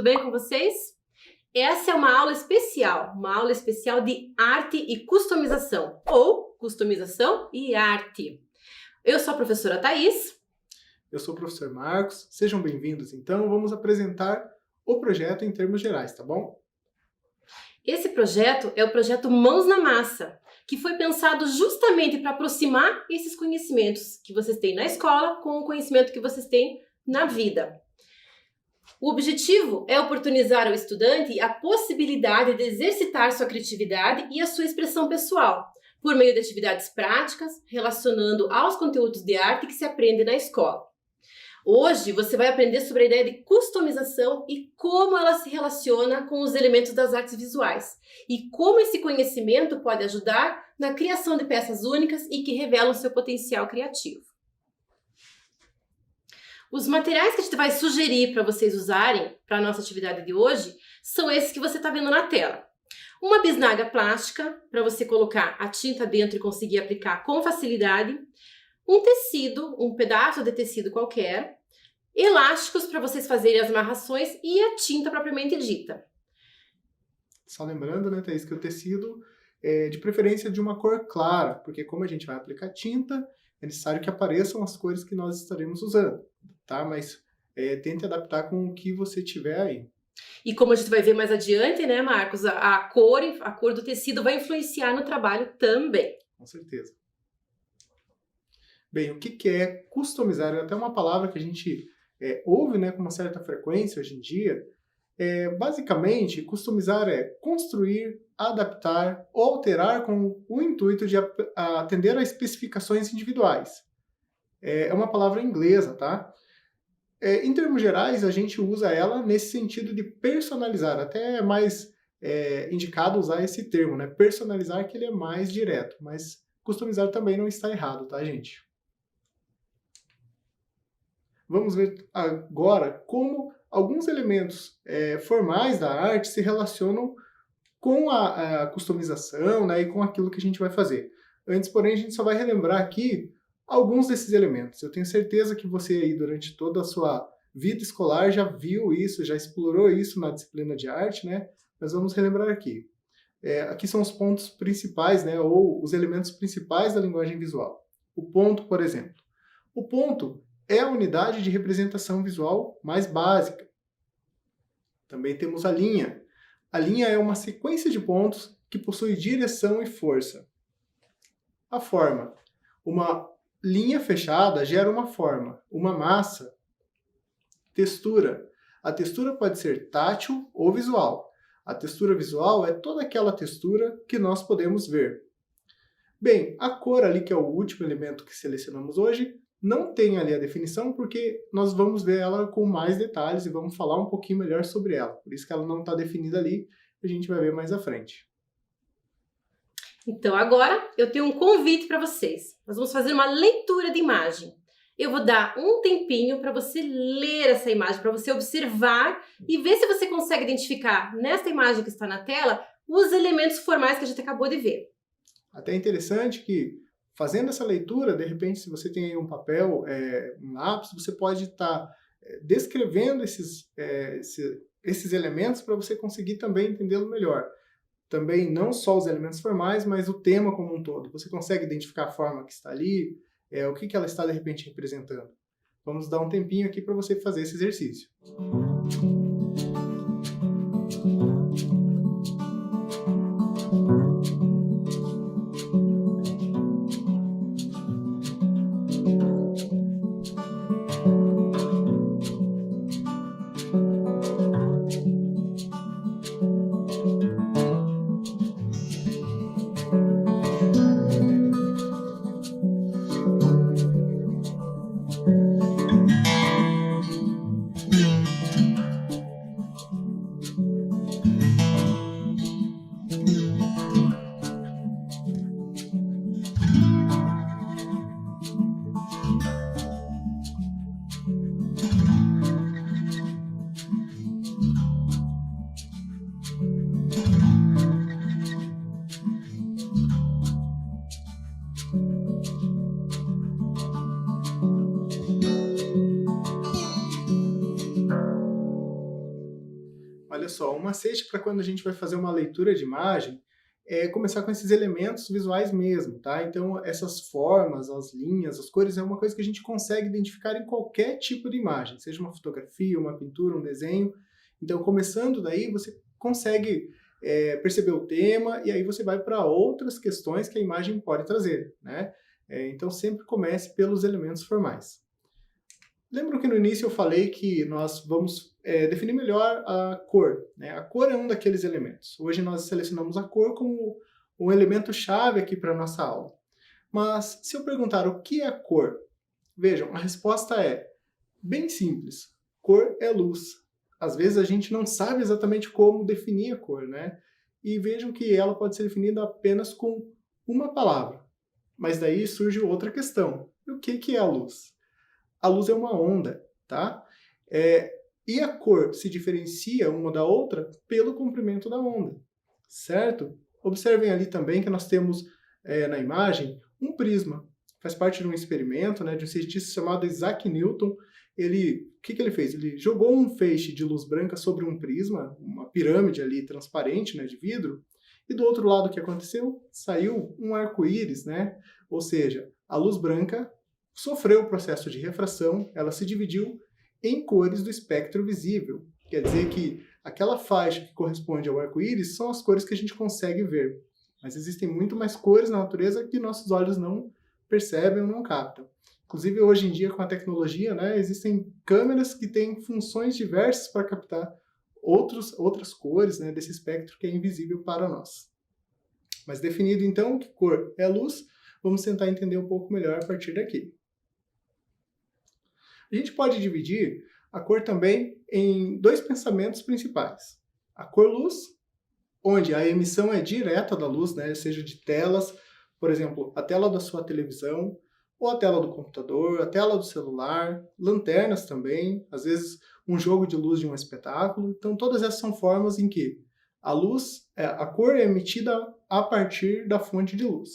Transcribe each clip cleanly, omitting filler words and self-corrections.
tudo bem com vocês? Essa é uma aula especial de arte e customização, ou customização e arte. Eu sou a professora Thaís. Eu sou o professor Marcos. Sejam bem-vindos, então. Vamos apresentar o projeto em termos gerais, tá bom? Esse projeto é o projeto Mãos na Massa, que foi pensado justamente para aproximar esses conhecimentos que vocês têm na escola com o conhecimento que vocês têm na vida. O objetivo é oportunizar ao estudante a possibilidade de exercitar sua criatividade e a sua expressão pessoal, por meio de atividades práticas, relacionando aos conteúdos de arte que se aprende na escola. Hoje você vai aprender sobre a ideia de customização e como ela se relaciona com os elementos das artes visuais, e como esse conhecimento pode ajudar na criação de peças únicas e que revelam seu potencial criativo. Os materiais que a gente vai sugerir para vocês usarem para a nossa atividade de hoje são esses que você está vendo na tela. Uma bisnaga plástica, para você colocar a tinta dentro e conseguir aplicar com facilidade. Um tecido, um pedaço de tecido qualquer. Elásticos para vocês fazerem as amarrações e a tinta propriamente dita. Só lembrando, né, Thaís, que o tecido é de preferência de uma cor clara, porque como a gente vai aplicar tinta, é necessário que apareçam as cores que nós estaremos usando, tá? Mas tente adaptar com o que você tiver aí. E como a gente vai ver mais adiante, né, Marcos, a cor do tecido vai influenciar no trabalho também. Com certeza. Bem, o que é customizar? É até uma palavra que a gente ouve, né, com uma certa frequência hoje em dia. Basicamente, customizar é construir, adaptar ou alterar com o intuito de atender a especificações individuais. É uma palavra inglesa, tá? Em termos gerais, a gente usa ela nesse sentido de personalizar. Até é mais indicado usar esse termo, né? Personalizar, que ele é mais direto, mas customizar também não está errado, tá, gente? Vamos ver agora como alguns elementos formais da arte se relacionam com a customização, né, e com aquilo que a gente vai fazer. Antes, porém, a gente só vai relembrar aqui alguns desses elementos. Eu tenho certeza que você aí, durante toda a sua vida escolar, já viu isso, já explorou isso na disciplina de arte, né? Mas vamos relembrar aqui. Aqui são os pontos principais, né, ou os elementos principais da linguagem visual. O ponto, por exemplo. O ponto é a unidade de representação visual mais básica. Também temos a linha. A linha é uma sequência de pontos que possui direção e força. A forma. Uma linha fechada gera uma forma, uma massa. Textura. A textura pode ser tátil ou visual. A textura visual é toda aquela textura que nós podemos ver. Bem, a cor ali, que é o último elemento que selecionamos hoje, não tem ali a definição porque nós vamos ver ela com mais detalhes e vamos falar um pouquinho melhor sobre ela. Por isso que ela não está definida ali, a gente vai ver mais à frente. Então agora eu tenho um convite para vocês. Nós vamos fazer uma leitura de imagem. Eu vou dar um tempinho para você ler essa imagem, para você observar e ver se você consegue identificar nesta imagem que está na tela os elementos formais que a gente acabou de ver. Até interessante que, fazendo essa leitura, de repente, se você tem aí um papel, um lápis, você pode estar descrevendo esses elementos para você conseguir também entendê-lo melhor. Também não só os elementos formais, mas o tema como um todo. Você consegue identificar a forma que está ali, o que ela está de repente representando. Vamos dar um tempinho aqui para você fazer esse exercício. pessoal, um macete para quando a gente vai fazer uma leitura de imagem é começar com esses elementos visuais mesmo, tá? Então, essas formas, as linhas, as cores, é uma coisa que a gente consegue identificar em qualquer tipo de imagem, seja uma fotografia, uma pintura, um desenho. Então, começando daí, você consegue perceber o tema e aí você vai para outras questões que a imagem pode trazer, né? Então, sempre comece pelos elementos formais. Lembram que no início eu falei que nós vamos definir melhor a cor, né? A cor é um daqueles elementos. Hoje nós selecionamos a cor como um elemento-chave aqui para a nossa aula. Mas se eu perguntar o que é cor, vejam, a resposta é bem simples. Cor é luz. Às vezes a gente não sabe exatamente como definir a cor, né? E vejam que ela pode ser definida apenas com uma palavra. Mas daí surge outra questão. E o que é a luz? A luz é uma onda, tá? E a cor se diferencia uma da outra pelo comprimento da onda, certo? Observem ali também que nós temos na imagem um prisma. Faz parte de um experimento, né, de um cientista chamado Isaac Newton. O que ele fez? Ele jogou um feixe de luz branca sobre um prisma, uma pirâmide ali transparente, né, de vidro, e do outro lado o que aconteceu? Saiu um arco-íris, né? Ou seja, a luz branca sofreu o processo de refração, ela se dividiu em cores do espectro visível. Quer dizer que aquela faixa que corresponde ao arco-íris são as cores que a gente consegue ver. Mas existem muito mais cores na natureza que nossos olhos não percebem ou não captam. Inclusive, hoje em dia, com a tecnologia, né, existem câmeras que têm funções diversas para captar outras cores, né, desse espectro que é invisível para nós. Mas definido, então, que cor é luz, vamos tentar entender um pouco melhor a partir daqui. A gente pode dividir a cor também em dois pensamentos principais. A cor-luz, onde a emissão é direta da luz, né, seja de telas, por exemplo, a tela da sua televisão, ou a tela do computador, a tela do celular, lanternas também, às vezes um jogo de luz de um espetáculo. Então, todas essas são formas em que a cor é emitida a partir da fonte de luz.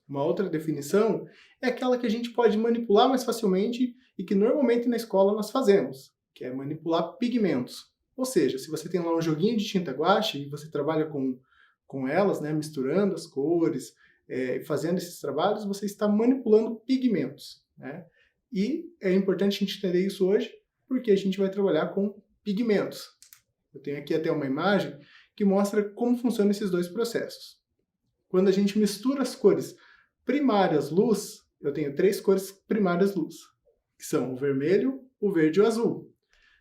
Uma outra definição é aquela que a gente pode manipular mais facilmente e que normalmente na escola nós fazemos, que é manipular pigmentos. Ou seja, se você tem lá um joguinho de tinta guache e você trabalha com elas, né, misturando as cores, fazendo esses trabalhos, você está manipulando pigmentos, né? E é importante a gente entender isso hoje, porque a gente vai trabalhar com pigmentos. Eu tenho aqui até uma imagem que mostra como funcionam esses dois processos. Quando a gente mistura as cores primárias luz, eu tenho 3 cores primárias luz, que são o vermelho, o verde e o azul.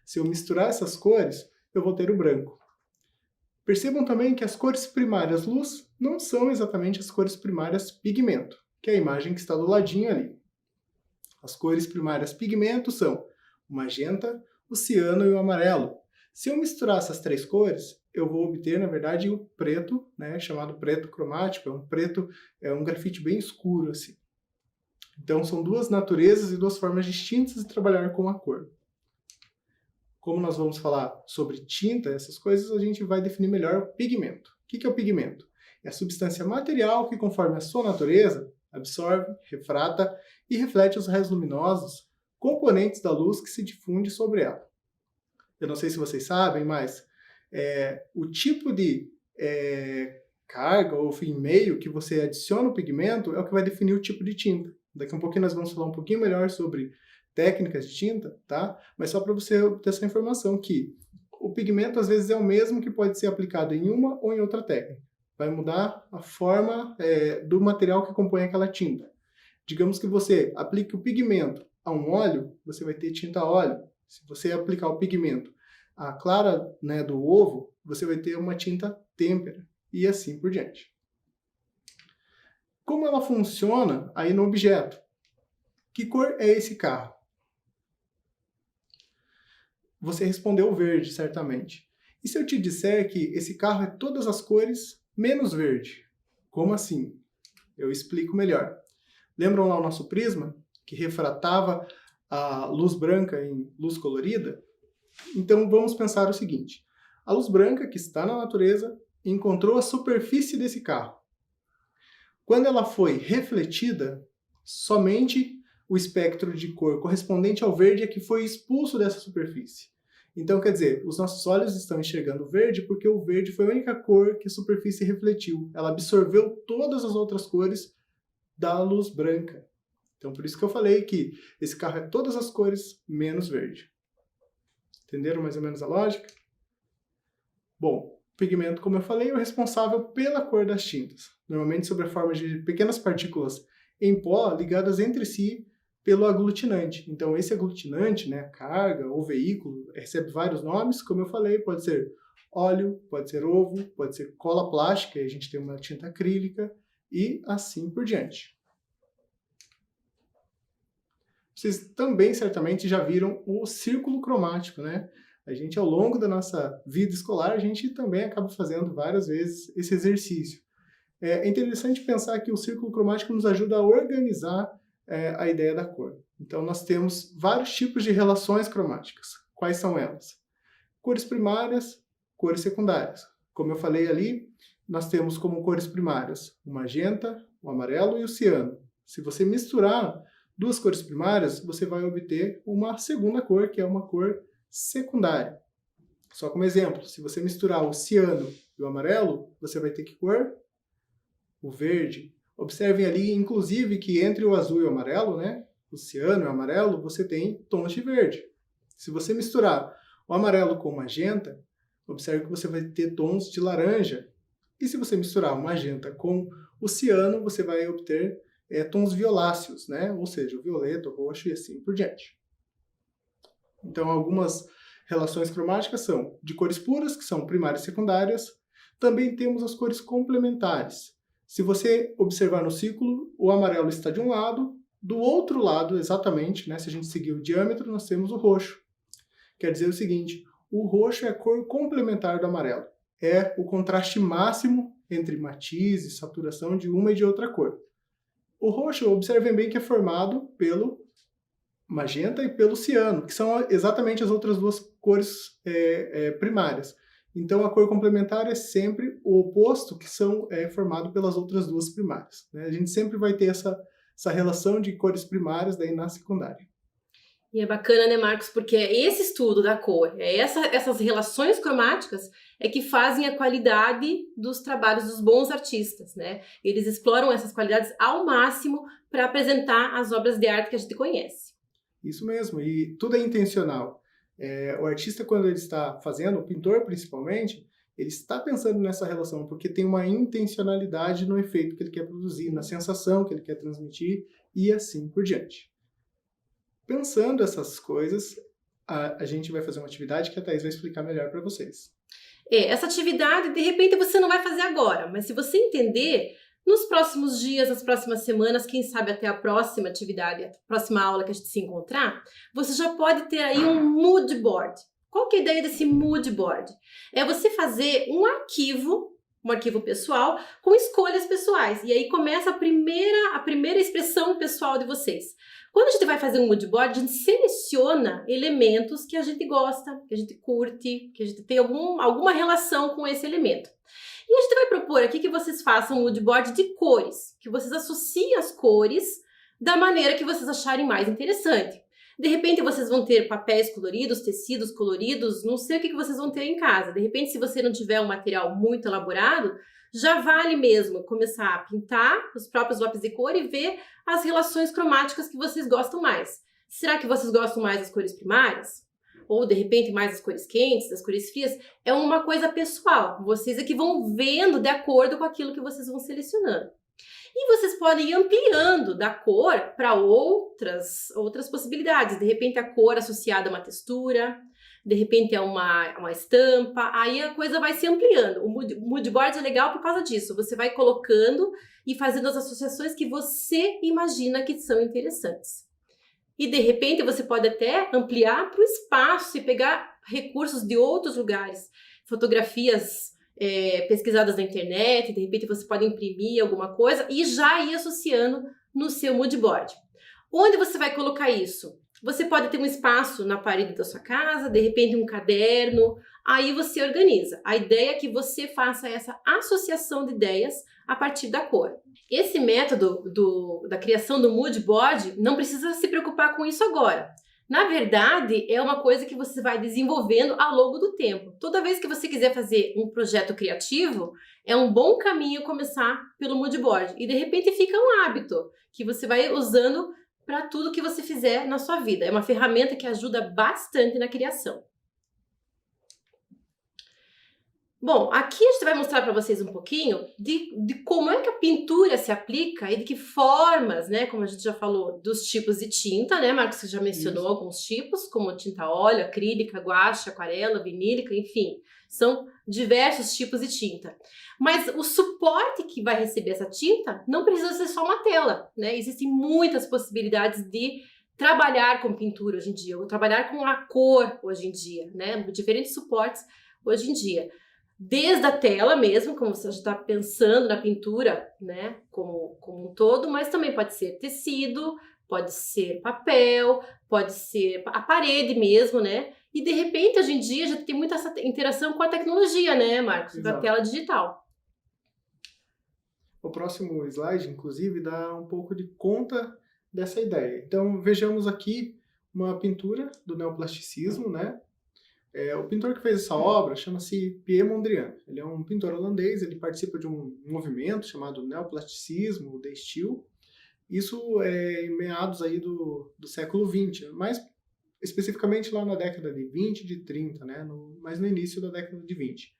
Se eu misturar essas cores, eu vou ter o branco. Percebam também que as cores primárias luz não são exatamente as cores primárias pigmento, que é a imagem que está do ladinho ali. As cores primárias pigmento são o magenta, o ciano e o amarelo. Se eu misturar essas 3 cores, eu vou obter, na verdade, o preto, né, chamado preto cromático. É um grafite bem escuro, assim. Então, são duas naturezas e duas formas distintas de trabalhar com a cor. Como nós vamos falar sobre tinta, essas coisas, a gente vai definir melhor o pigmento. O que é o pigmento? É a substância material que, conforme a sua natureza, absorve, refrata e reflete os raios luminosos, componentes da luz que se difunde sobre ela. Eu não sei se vocês sabem, mas o tipo de carga ou meio que você adiciona o pigmento é o que vai definir o tipo de tinta. Daqui a um pouquinho nós vamos falar um pouquinho melhor sobre técnicas de tinta, tá? Mas só para você ter essa informação que o pigmento às vezes é o mesmo que pode ser aplicado em uma ou em outra técnica. Vai mudar a forma do material que compõe aquela tinta. Digamos que você aplique o pigmento a um óleo, você vai ter tinta a óleo. Se você aplicar o pigmento à clara, né, do ovo, você vai ter uma tinta têmpera e assim por diante. Como ela funciona aí no objeto? Que cor é esse carro? Você respondeu verde, certamente. E se eu te disser que esse carro é todas as cores menos verde? Como assim? Eu explico melhor. Lembram lá o nosso prisma, que refratava a luz branca em luz colorida? Então vamos pensar o seguinte. A luz branca que está na natureza encontrou a superfície desse carro. Quando ela foi refletida, somente o espectro de cor correspondente ao verde é que foi expulso dessa superfície. Então, quer dizer, os nossos olhos estão enxergando verde porque o verde foi a única cor que a superfície refletiu. Ela absorveu todas as outras cores da luz branca. Então, por isso que eu falei que esse carro é todas as cores menos verde. Entenderam mais ou menos a lógica? Bom, o pigmento, como eu falei, é o responsável pela cor das tintas, normalmente sob a forma de pequenas partículas em pó ligadas entre si pelo aglutinante. Então, esse aglutinante, né, a carga ou veículo, recebe vários nomes, como eu falei, pode ser óleo, pode ser ovo, pode ser cola plástica, aí a gente tem uma tinta acrílica e assim por diante. Vocês também certamente já viram o círculo cromático, né? A gente, ao longo da nossa vida escolar, a gente também acaba fazendo várias vezes esse exercício. É interessante pensar que o círculo cromático nos ajuda a organizar a ideia da cor. Então, nós temos vários tipos de relações cromáticas. Quais são elas? Cores primárias, cores secundárias. Como eu falei ali, nós temos como cores primárias o magenta, o amarelo e o ciano. Se você misturar duas cores primárias, você vai obter uma segunda cor, que é uma cor secundária. Só como exemplo, se você misturar o ciano e o amarelo, você vai ter que cor? O verde. Observem ali, inclusive, que entre o azul e o amarelo, né, o ciano e o amarelo, você tem tons de verde. Se você misturar o amarelo com o magenta, observe que você vai ter tons de laranja. E se você misturar o magenta com o ciano, você vai obter tons violáceos, né? Ou seja, o violeta, o roxo e assim por diante. Então, algumas relações cromáticas são de cores puras, que são primárias e secundárias. Também temos as cores complementares. Se você observar no círculo, o amarelo está de um lado, do outro lado, exatamente, né? Se a gente seguir o diâmetro, nós temos o roxo. Quer dizer o seguinte, o roxo é a cor complementar do amarelo. É o contraste máximo entre matiz e saturação de uma e de outra cor. O roxo, observem bem que é formado pelo magenta e pelo ciano, que são exatamente as outras duas cores primárias. Então, a cor complementar é sempre o oposto, que são formado pelas outras duas primárias, né? A gente sempre vai ter essa relação de cores primárias daí na secundária. E é bacana, né, Marcos, porque esse estudo da cor, essas relações cromáticas é que fazem a qualidade dos trabalhos dos bons artistas, né? Eles exploram essas qualidades ao máximo para apresentar as obras de arte que a gente conhece. Isso mesmo, e tudo é intencional. O artista, quando ele está fazendo, o pintor principalmente, ele está pensando nessa relação, porque tem uma intencionalidade no efeito que ele quer produzir, na sensação que ele quer transmitir e assim por diante. Pensando essas coisas, a gente vai fazer uma atividade que a Thaís vai explicar melhor para vocês. Essa atividade, de repente, você não vai fazer agora, mas se você entender, nos próximos dias, nas próximas semanas, quem sabe até a próxima atividade, a próxima aula que a gente se encontrar, você já pode ter aí um mood board. Qual que é a ideia desse mood board? É você fazer um arquivo pessoal com escolhas pessoais. E aí começa a primeira expressão pessoal de vocês. Quando a gente vai fazer um mood board, a gente seleciona elementos que a gente gosta, que a gente curte, que a gente tem alguma relação com esse elemento. E a gente vai propor aqui que vocês façam um mood board de cores, que vocês associem as cores da maneira que vocês acharem mais interessante. De repente vocês vão ter papéis coloridos, tecidos coloridos, não sei o que vocês vão ter em casa. De repente, se você não tiver um material muito elaborado, já vale mesmo começar a pintar os próprios lápis de cor e ver as relações cromáticas que vocês gostam mais. Será que vocês gostam mais das cores primárias? Ou, de repente, mais das cores quentes, das cores frias? É uma coisa pessoal. Vocês é que vão vendo de acordo com aquilo que vocês vão selecionando. E vocês podem ir ampliando da cor para outras possibilidades. De repente, a cor associada a uma textura, de repente a uma estampa, aí a coisa vai se ampliando. O mood board é legal por causa disso. Você vai colocando e fazendo as associações que você imagina que são interessantes. E de repente você pode até ampliar para o espaço e pegar recursos de outros lugares, fotografias pesquisadas na internet, de repente você pode imprimir alguma coisa e já ir associando no seu mood board. Onde você vai colocar isso? Você pode ter um espaço na parede da sua casa, de repente um caderno, aí você organiza. A ideia é que você faça essa associação de ideias a partir da cor. Esse método da criação do mood board não precisa se preocupar com isso agora. Na verdade, é uma coisa que você vai desenvolvendo ao longo do tempo. Toda vez que você quiser fazer um projeto criativo, é um bom caminho começar pelo mood board. E de repente fica um hábito que você vai usando para tudo que você fizer na sua vida. É uma ferramenta que ajuda bastante na criação. Bom, aqui a gente vai mostrar para vocês um pouquinho de como é que a pintura se aplica e de que formas, né, como a gente já falou, dos tipos de tinta, né, Marcos, você já mencionou Isso. alguns tipos, como tinta óleo, acrílica, guache, aquarela, vinílica, enfim, são diversos tipos de tinta. Mas o suporte que vai receber essa tinta não precisa ser só uma tela, né, existem muitas possibilidades de trabalhar com pintura hoje em dia, ou trabalhar com a cor hoje em dia, né, diferentes suportes hoje em dia. Desde a tela mesmo, como você já está pensando na pintura, né, como um todo, mas também pode ser tecido, pode ser papel, pode ser a parede mesmo, né? E de repente, hoje em dia, já tem muita essa interação com a tecnologia, né, Marcos? Da Exato. tela digital. O próximo slide, inclusive, dá um pouco de conta dessa ideia. Então, vejamos aqui uma pintura do neoplasticismo, né? O pintor que fez essa obra chama-se Pierre Mondrian. Ele é um pintor holandês, ele participa de um movimento chamado neoplasticismo, de estilo. Isso é em meados aí do século XX, mas especificamente lá na década de 20, de 30, né? Mas no início da década de 20.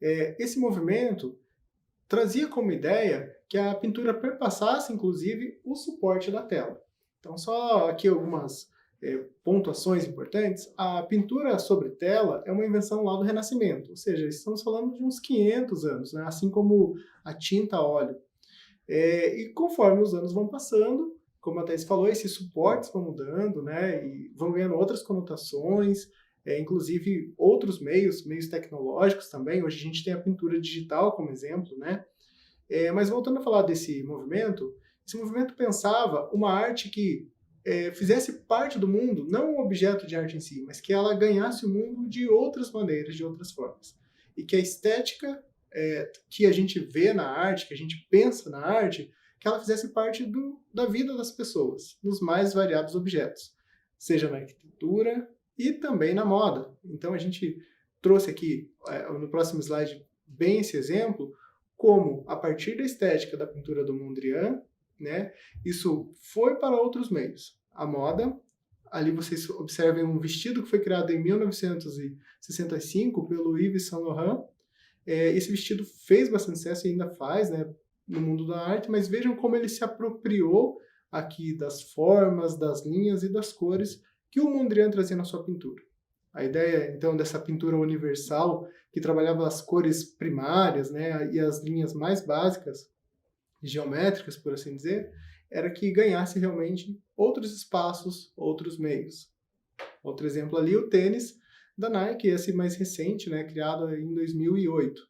Esse movimento trazia como ideia que a pintura perpassasse, inclusive, o suporte da tela. Então, só aqui algumas pontuações importantes. A pintura sobre tela é uma invenção lá do Renascimento, ou seja, estamos falando de uns 500 anos, né? Assim como a tinta a óleo. E conforme os anos vão passando, como a Thais falou, esses suportes vão mudando, né? E vão ganhando outras conotações, inclusive outros meios tecnológicos também. Hoje a gente tem a pintura digital como exemplo, né? Mas voltando a falar desse movimento, esse movimento pensava uma arte que fizesse parte do mundo, não um objeto de arte em si, mas que ela ganhasse o mundo de outras maneiras, de outras formas. E que a estética que a gente vê na arte, que a gente pensa na arte, que ela fizesse parte da vida das pessoas, nos mais variados objetos, seja na arquitetura e também na moda. Então a gente trouxe aqui, no próximo slide, bem esse exemplo, como a partir da estética da pintura do Mondrian, né, isso foi para outros meios. A moda, ali vocês observem um vestido que foi criado em 1965 pelo Yves Saint Laurent. Esse vestido fez bastante sucesso e ainda faz, né, no mundo da arte, mas vejam como ele se apropriou aqui das formas, das linhas e das cores que o Mondrian trazia na sua pintura. A ideia, então, dessa pintura universal, que trabalhava as cores primárias, né, e as linhas mais básicas, geométricas, por assim dizer, era que ganhasse realmente outros espaços, outros meios. Outro exemplo ali, o tênis da Nike, esse mais recente, né, criado em 2008.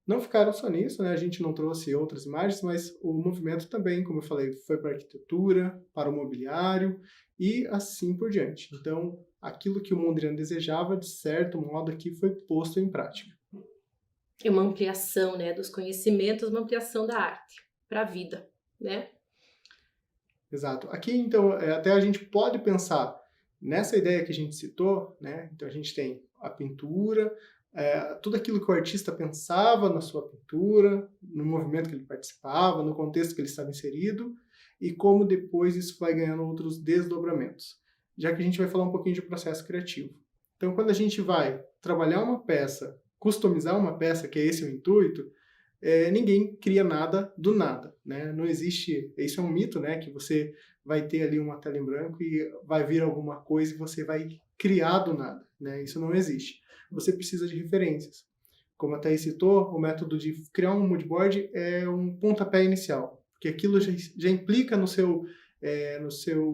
Não ficaram só nisso, né, a gente não trouxe outras imagens, mas o movimento também, como eu falei, foi para a arquitetura, para o mobiliário e assim por diante. Então, aquilo que o Mondrian desejava, de certo modo, aqui foi posto em prática. É uma ampliação, né, dos conhecimentos, uma ampliação da arte para a vida, né? Exato. Aqui, então, até a gente pode pensar nessa ideia que a gente citou, né? Então, a gente tem a pintura, tudo aquilo que o artista pensava na sua pintura, no movimento que ele participava, no contexto que ele estava inserido, e como depois isso vai ganhando outros desdobramentos. Já que a gente vai falar um pouquinho de processo criativo. Então, quando a gente vai trabalhar uma peça, customizar uma peça, que é esse o intuito, ninguém cria nada do nada, né? Não existe, isso é um mito, né? Que você vai ter ali uma tela em branco e vai vir alguma coisa e você vai criar do nada, né? Isso não existe. Você precisa de referências. Como a Thais citou, o método de criar um mood board é um pontapé inicial, porque aquilo já implica no seu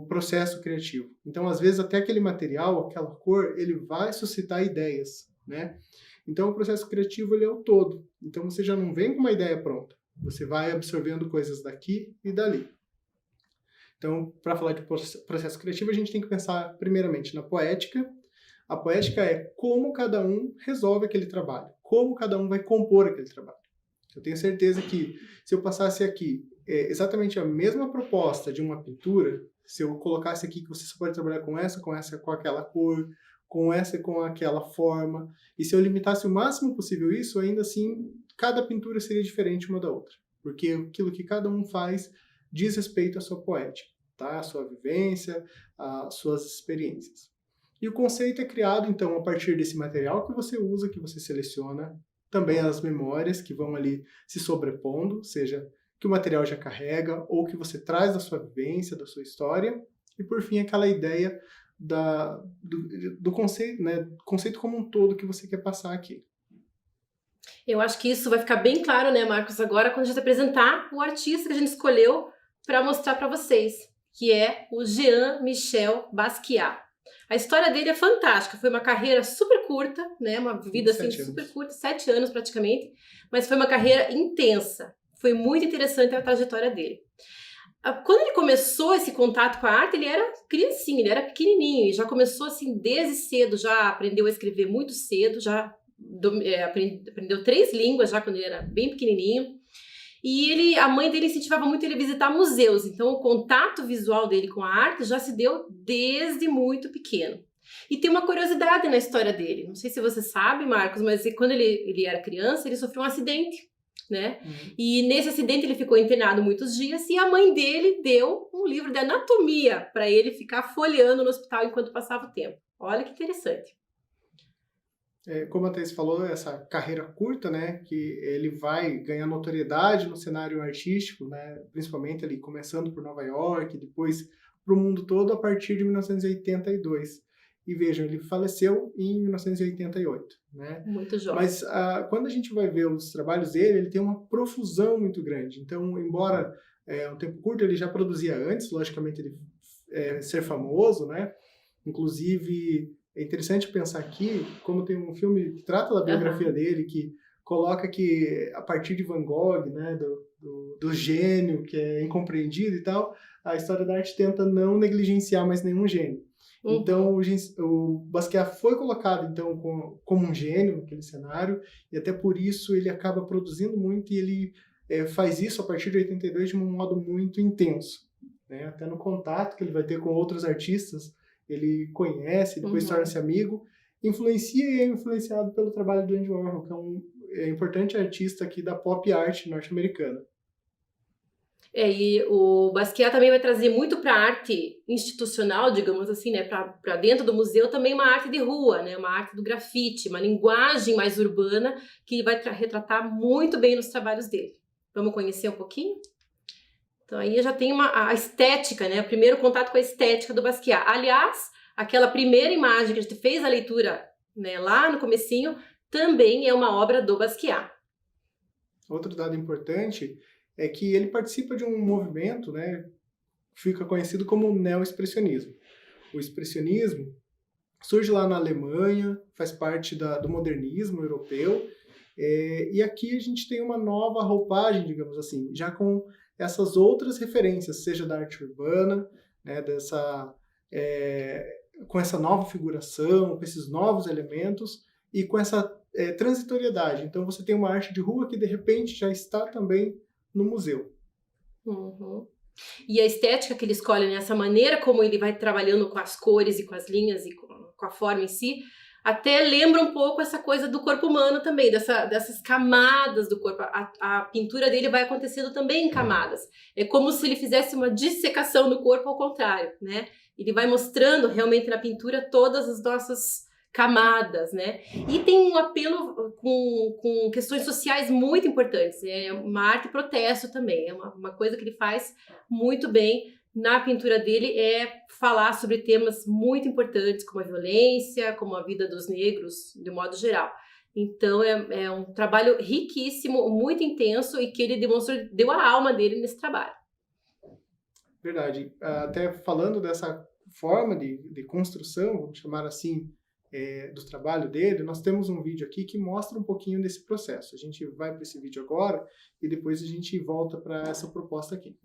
processo criativo. Então, às vezes, até aquele material, aquela cor, ele vai suscitar ideias, né? Então, o processo criativo ele é o todo. Então, você já não vem com uma ideia pronta. Você vai absorvendo coisas daqui e dali. Então, para falar de processo criativo, a gente tem que pensar, primeiramente, na poética. A poética é como cada um resolve aquele trabalho, como cada um vai compor aquele trabalho. Eu tenho certeza que, se eu passasse aqui exatamente a mesma proposta de uma pintura, se eu colocasse aqui que você só pode trabalhar com essa, com aquela cor, com essa e com aquela forma, e se eu limitasse o máximo possível isso, ainda assim, cada pintura seria diferente uma da outra, porque aquilo que cada um faz diz respeito à sua poética, tá? À sua vivência, às suas experiências. E o conceito é criado, então, a partir desse material que você usa, que você seleciona, também as memórias que vão ali se sobrepondo, seja que o material já carrega ou que você traz da sua vivência, da sua história, e por fim aquela ideia do conceito, né, conceito como um todo que você quer passar aqui. Eu acho que isso vai ficar bem claro, né, Marcos, agora quando a gente apresentar o artista que a gente escolheu para mostrar para vocês, que é o Jean-Michel Basquiat. A história dele é fantástica, foi uma carreira super curta, né, uma vida assim super curta, 7 anos praticamente, mas foi uma carreira intensa. Foi muito interessante a trajetória dele. Quando ele começou esse contato com a arte, ele era criancinha, ele era pequenininho, e já começou assim desde cedo, já aprendeu a escrever muito cedo, já aprendeu 3 línguas já quando ele era bem pequenininho. E a mãe dele incentivava muito ele a visitar museus, então o contato visual dele com a arte já se deu desde muito pequeno. E tem uma curiosidade na história dele, não sei se você sabe, Marcos, mas quando ele era criança, ele sofreu um acidente, né? E nesse acidente ele ficou internado muitos dias e a mãe dele deu um livro de anatomia para ele ficar folheando no hospital enquanto passava o tempo. Olha que interessante. Como a Thais falou, essa carreira curta, né, que ele vai ganhar notoriedade no cenário artístico, né, principalmente ali começando por Nova York, depois para o mundo todo a partir de 1982. E vejam, ele faleceu em 1988, né? Muito jovem. Mas quando a gente vai ver os trabalhos dele, ele tem uma profusão muito grande. Então, embora um tempo curto, ele já produzia antes, logicamente ele ser famoso, né? Inclusive, é interessante pensar aqui, como tem um filme que trata da biografia dele, que coloca que a partir de Van Gogh, né, do gênio que é incompreendido e tal, a história da arte tenta não negligenciar mais nenhum gênio. Então, o Basquiat foi colocado então como um gênio naquele cenário, e até por isso ele acaba produzindo muito, e ele faz isso a partir de 82 de um modo muito intenso, né? Até no contato que ele vai ter com outros artistas, ele conhece, depois torna-se amigo, influencia e é influenciado pelo trabalho do Andy Warhol, que é um importante artista aqui da pop art norte-americana. E o Basquiat também vai trazer muito para a arte institucional, digamos assim, né, para dentro do museu, também uma arte de rua, né, uma arte do grafite, uma linguagem mais urbana que ele vai retratar muito bem nos trabalhos dele. Vamos conhecer um pouquinho? Então aí já tem a estética, né, o primeiro contato com a estética do Basquiat. Aliás, aquela primeira imagem que a gente fez a leitura, né, lá no comecinho, também é uma obra do Basquiat. Outro dado importante é que ele participa de um movimento, né, que fica conhecido como neoexpressionismo. O expressionismo surge lá na Alemanha, faz parte do modernismo europeu, e aqui a gente tem uma nova roupagem, digamos assim, já com essas outras referências, seja da arte urbana, né, com essa nova figuração, com esses novos elementos e com essa transitoriedade. Então você tem uma arte de rua que de repente já está também no museu. E a estética que ele escolhe, né, essa maneira como ele vai trabalhando com as cores e com as linhas e com a forma em si, até lembra um pouco essa coisa do corpo humano também, dessas camadas do corpo. A pintura dele vai acontecendo também em camadas. É como se ele fizesse uma dissecação do corpo ao contrário, né? Ele vai mostrando realmente na pintura todas as nossas camadas, né? E tem um apelo com questões sociais muito importantes. É uma arte protesto também. É uma coisa que ele faz muito bem na pintura dele, é falar sobre temas muito importantes, como a violência, como a vida dos negros, de modo geral. Então é um trabalho riquíssimo, muito intenso, e que ele deu a alma dele nesse trabalho. Verdade. Até falando dessa forma de construção, vamos chamar assim, do trabalho dele, nós temos um vídeo aqui que mostra um pouquinho desse processo. A gente vai para esse vídeo agora e depois a gente volta para essa proposta aqui.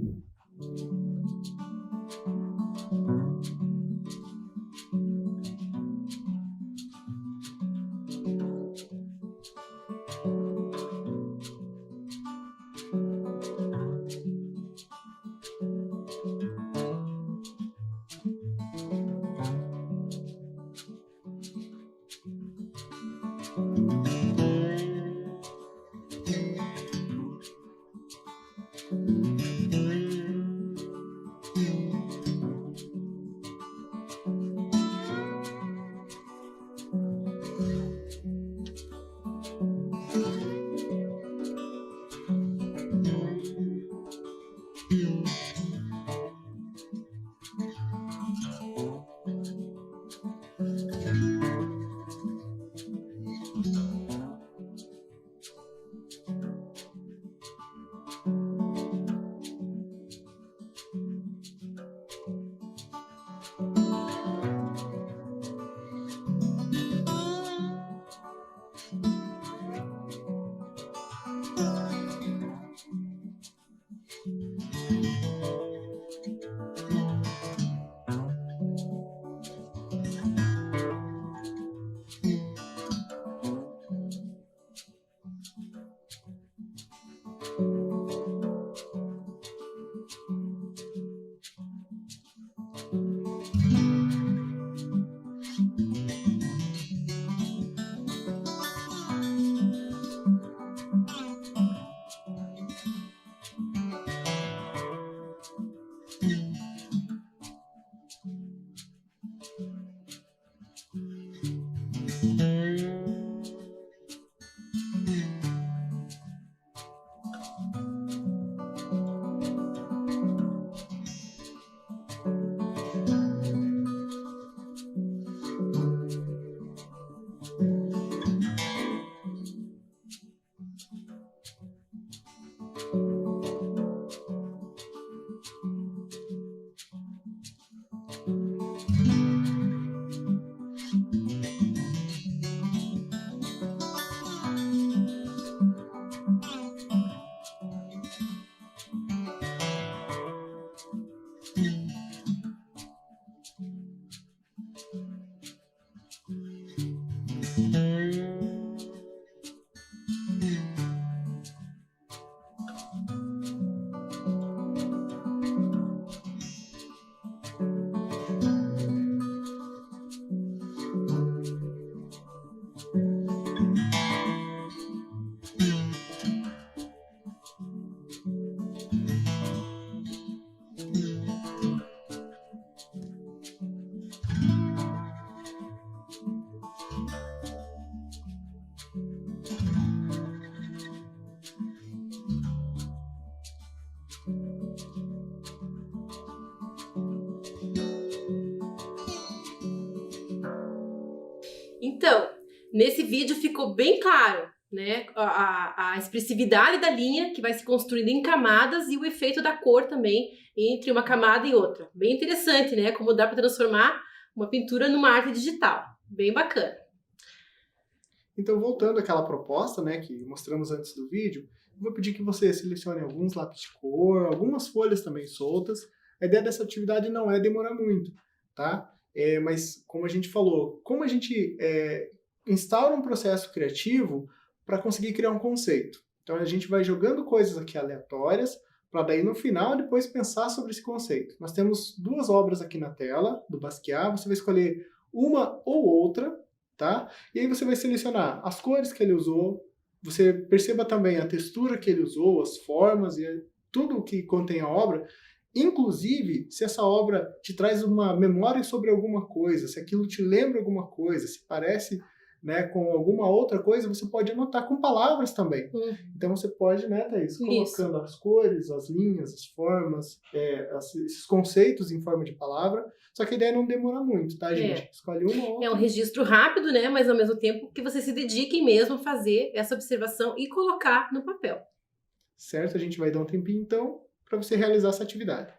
Então, nesse vídeo ficou bem claro, né, a expressividade da linha que vai se construindo em camadas e o efeito da cor também entre uma camada e outra. Bem interessante, né, como dá para transformar uma pintura numa arte digital. Bem bacana. Então, voltando àquela proposta, né, que mostramos antes do vídeo, eu vou pedir que você selecione alguns lápis de cor, algumas folhas também soltas. A ideia dessa atividade não é demorar muito, tá? Mas, como a gente falou, como a gente instaura um processo criativo para conseguir criar um conceito. Então, a gente vai jogando coisas aqui aleatórias, para daí, no final, depois pensar sobre esse conceito. Nós temos duas obras aqui na tela, do Basquiat. Você vai escolher uma ou outra, tá? E aí você vai selecionar as cores que ele usou. Você perceba também a textura que ele usou, as formas e tudo o que contém a obra. Inclusive, se essa obra te traz uma memória sobre alguma coisa, se aquilo te lembra alguma coisa, se parece, né, com alguma outra coisa, você pode anotar com palavras também. Então você pode, né, Thaís, colocando as cores, as linhas, as formas, esses conceitos em forma de palavra. Só que a ideia não demora muito, tá, gente? Escolhe uma ou outra. É um registro rápido, né, mas ao mesmo tempo que vocês se dediquem mesmo a fazer essa observação e colocar no papel. Certo? A gente vai dar um tempinho, então, para você realizar essa atividade.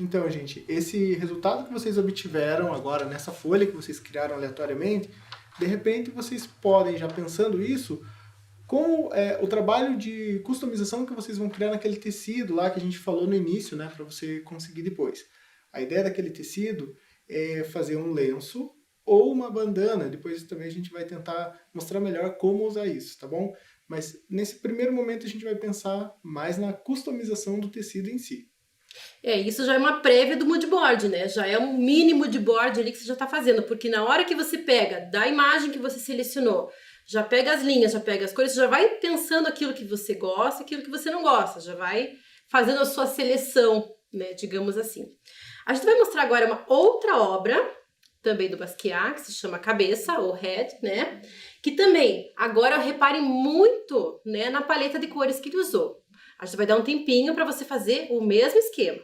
Então, gente, esse resultado que vocês obtiveram agora nessa folha que vocês criaram aleatoriamente, de repente vocês podem, já pensando isso, com o trabalho de customização que vocês vão criar naquele tecido lá que a gente falou no início, né, para você conseguir depois. A ideia daquele tecido é fazer um lenço ou uma bandana, depois também a gente vai tentar mostrar melhor como usar isso, tá bom? Mas nesse primeiro momento a gente vai pensar mais na customização do tecido em si. Isso já é uma prévia do mood board, né? Já é um mini mood board ali que você já tá fazendo, porque na hora que você pega da imagem que você selecionou, já pega as linhas, já pega as cores, já vai pensando aquilo que você gosta, aquilo que você não gosta, já vai fazendo a sua seleção, né, digamos assim. A gente vai mostrar agora uma outra obra, também do Basquiat, que se chama Cabeça, ou Head, né? Que também, agora reparem muito, né, na paleta de cores que ele usou. A gente vai dar um tempinho para você fazer o mesmo esquema.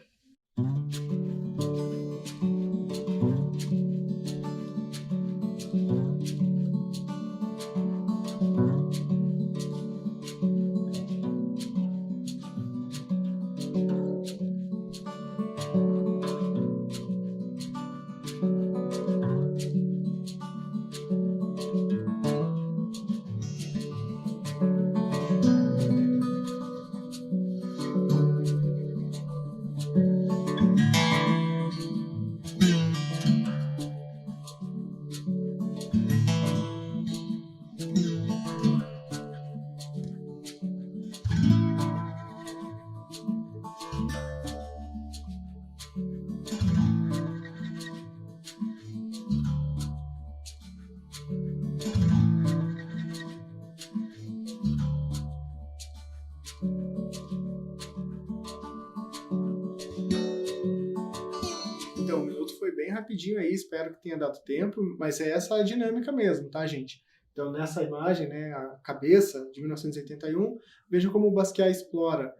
Então, o minuto foi bem rapidinho aí, espero que tenha dado tempo, mas é essa a dinâmica mesmo, tá, gente? Então, nessa imagem, né, a cabeça de 1981, vejam como o Basquiat explora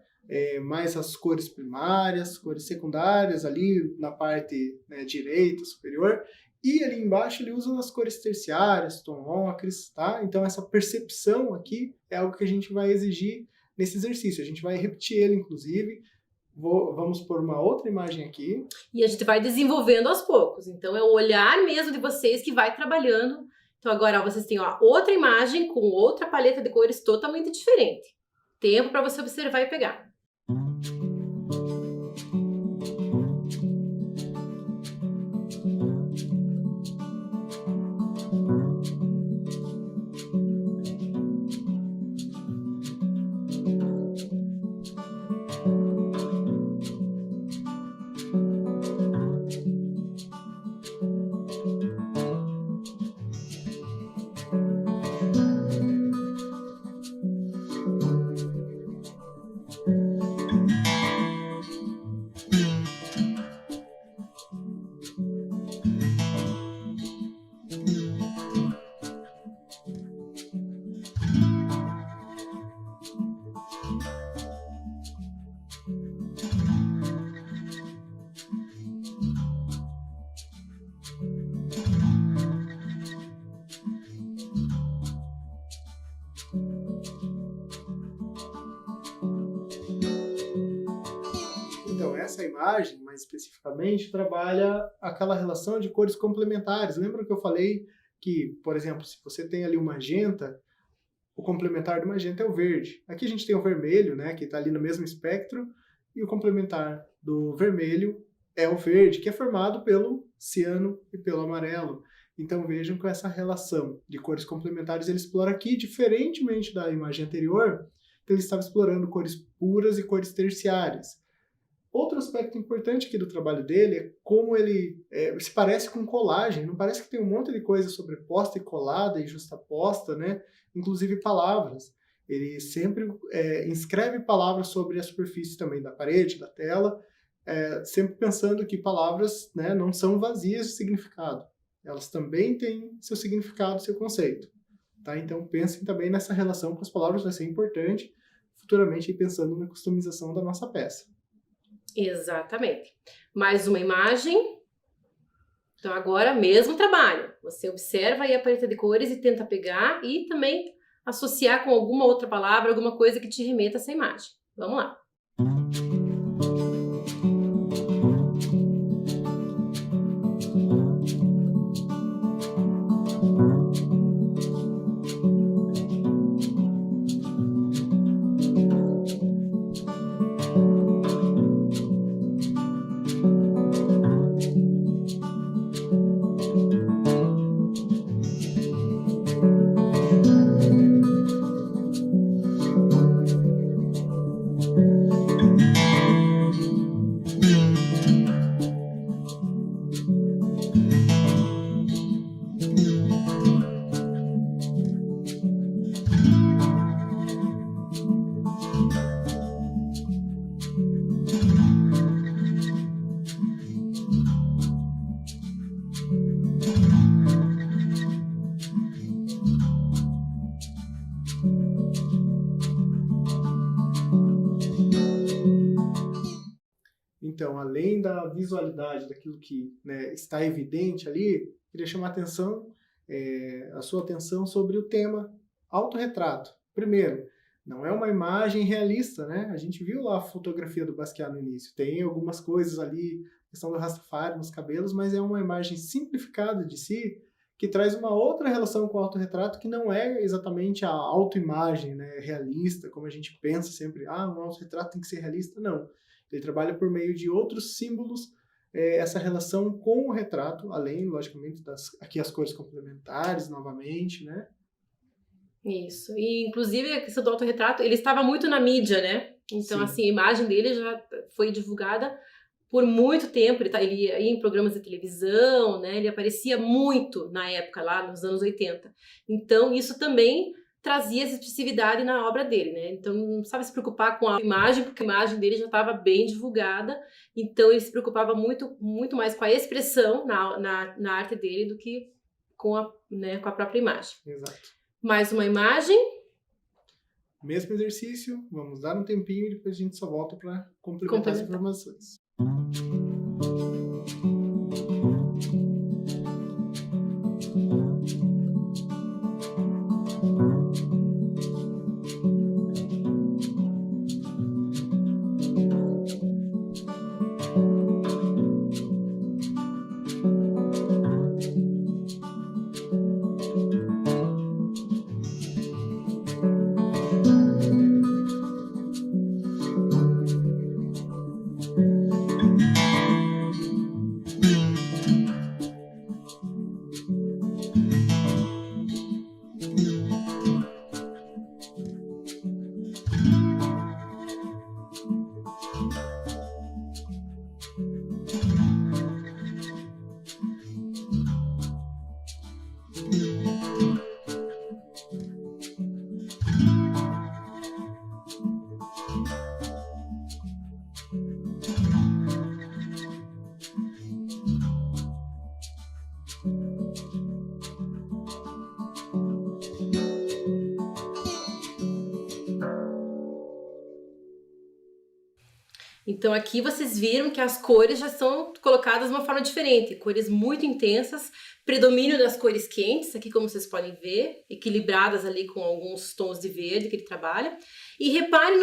mais as cores primárias, cores secundárias ali na parte, né, direita, superior, e ali embaixo ele usa as cores terciárias, tom ocres, tá? Então, essa percepção aqui é algo que a gente vai exigir nesse exercício. A gente vai repetir ele, inclusive. Vamos pôr uma outra imagem aqui. E a gente vai desenvolvendo aos poucos. Então, é o olhar mesmo de vocês que vai trabalhando. Então, agora vocês têm outra imagem com outra paleta de cores totalmente diferente. Tempo para você observar e pegar. Então, essa imagem, mais especificamente, trabalha aquela relação de cores complementares. Lembra que eu falei que, por exemplo, se você tem ali o magenta, o complementar do magenta é o verde. Aqui a gente tem o vermelho, né, que está ali no mesmo espectro, e o complementar do vermelho é o verde, que é formado pelo ciano e pelo amarelo. Então vejam que essa relação de cores complementares ele explora aqui, diferentemente da imagem anterior, que ele estava explorando cores puras e cores terciárias. Outro aspecto importante aqui do trabalho dele é como ele se parece com colagem. Não parece que tem um monte de coisa sobreposta e colada e justaposta, né? Inclusive palavras. Ele sempre inscreve palavras sobre a superfície também da parede, da tela, sempre pensando que palavras, né, não são vazias de significado. Elas também têm seu significado, seu conceito. Tá? Então pensem também nessa relação com as palavras, vai ser importante futuramente pensando na customização da nossa peça. Exatamente. Mais uma imagem. Então agora, mesmo trabalho. Você observa aí a paleta de cores e tenta pegar e também associar com alguma outra palavra, alguma coisa que te remeta a essa imagem. Vamos lá. Então, além da visualidade daquilo que, né, está evidente ali, queria chamar a sua atenção sobre o tema autorretrato. Primeiro, não é uma imagem realista, né? A gente viu lá a fotografia do Basquiat no início. Tem algumas coisas ali, questão do Rastafari nos cabelos, mas é uma imagem simplificada de si, que traz uma outra relação com o autorretrato que não é exatamente a autoimagem, né, realista, como a gente pensa sempre, um autorretrato tem que ser realista. Não. Ele trabalha por meio de outros símbolos, essa relação com o retrato, além, logicamente, aqui as cores complementares, novamente, né? Isso. E, inclusive, a questão do autorretrato, ele estava muito na mídia, né? Então, Sim. assim, a imagem dele já foi divulgada por muito tempo. Ele ia em programas de televisão, né? Ele aparecia muito na época, lá nos anos 80. Então, isso também trazia essa expressividade na obra dele, né? Então não precisava se preocupar com a imagem, porque a imagem dele já estava bem divulgada, então ele se preocupava muito mais com a expressão na arte dele do que com a própria imagem. Exato. Mais uma imagem. Mesmo exercício, vamos dar um tempinho e depois a gente só volta para complementar as informações. Então aqui vocês viram que as cores já são colocadas de uma forma diferente, cores muito intensas, predomínio das cores quentes, aqui como vocês podem ver, equilibradas ali com alguns tons de verde que ele trabalha. E repare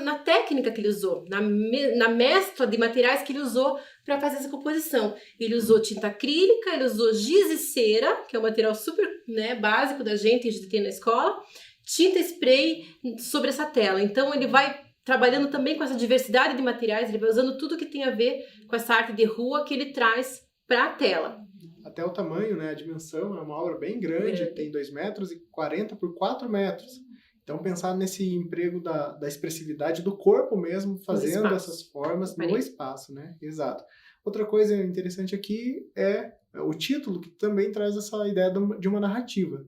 na técnica que ele usou, na mescla de materiais que ele usou para fazer essa composição. Ele usou tinta acrílica, ele usou giz e cera, que é um material super básico da gente, a gente tem na escola, tinta spray sobre essa tela. Então ele vai trabalhando também com essa diversidade de materiais, ele vai usando tudo que tem a ver com essa arte de rua que ele traz para a tela. Até o tamanho, a dimensão, é uma obra bem grande, tem 2,40 metros por 4 metros. Então pensar nesse emprego da expressividade do corpo mesmo, fazendo essas formas no espaço, né? Exato. Outra coisa interessante aqui é o título, que também traz essa ideia de uma narrativa.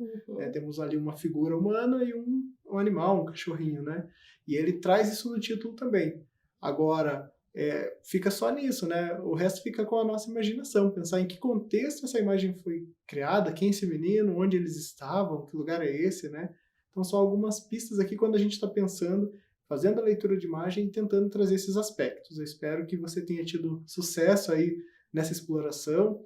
Temos ali uma figura humana e um animal, um cachorrinho, né? E ele traz isso no título também. Agora, fica só nisso, né? O resto fica com a nossa imaginação. Pensar em que contexto essa imagem foi criada, quem é esse menino, onde eles estavam, que lugar é esse, né? Então, só algumas pistas aqui quando a gente está pensando, fazendo a leitura de imagem e tentando trazer esses aspectos. Eu espero que você tenha tido sucesso aí nessa exploração.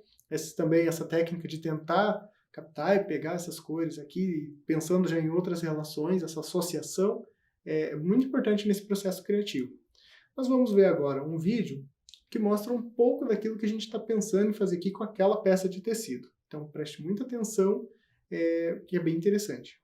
Também essa técnica de tentar captar e pegar essas cores aqui, pensando já em outras relações, essa associação, é muito importante nesse processo criativo. Nós vamos ver agora um vídeo que mostra um pouco daquilo que a gente está pensando em fazer aqui com aquela peça de tecido. Então preste muita atenção, que é bem interessante.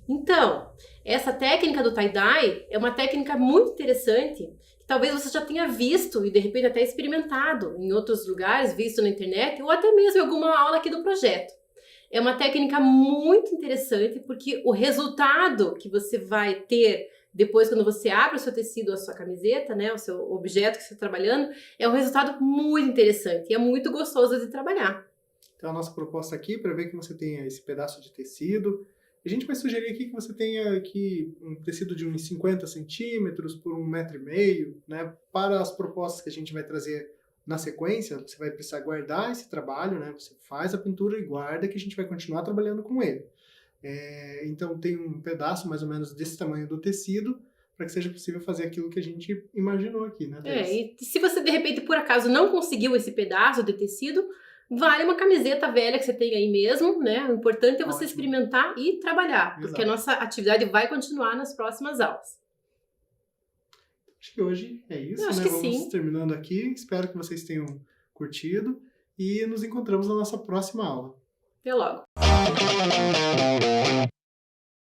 Então, essa técnica do tie-dye é uma técnica muito interessante, que talvez você já tenha visto e de repente até experimentado em outros lugares, visto na internet, ou até mesmo em alguma aula aqui do projeto. É uma técnica muito interessante porque o resultado que você vai ter depois quando você abre o seu tecido, a sua camiseta, né, o seu objeto que você está trabalhando, é um resultado muito interessante e é muito gostoso de trabalhar. Então a nossa proposta aqui prevê que você tenha esse pedaço de tecido. A gente vai sugerir aqui que você tenha aqui um tecido de uns 50 centímetros por 1,5 m, né? Para as propostas que a gente vai trazer na sequência, você vai precisar guardar esse trabalho, né? Você faz a pintura e guarda, que a gente vai continuar trabalhando com ele. Então tem um pedaço mais ou menos desse tamanho do tecido, para que seja possível fazer aquilo que a gente imaginou aqui, né, Thais? E se você de repente por acaso não conseguiu esse pedaço de tecido, vale uma camiseta velha que você tem aí mesmo, né? O importante é você experimentar e trabalhar, porque a nossa atividade vai continuar nas próximas aulas. Acho que hoje é isso, Eu acho né? que Vamos sim. terminando aqui. Espero que vocês tenham curtido e nos encontramos na nossa próxima aula. Até logo.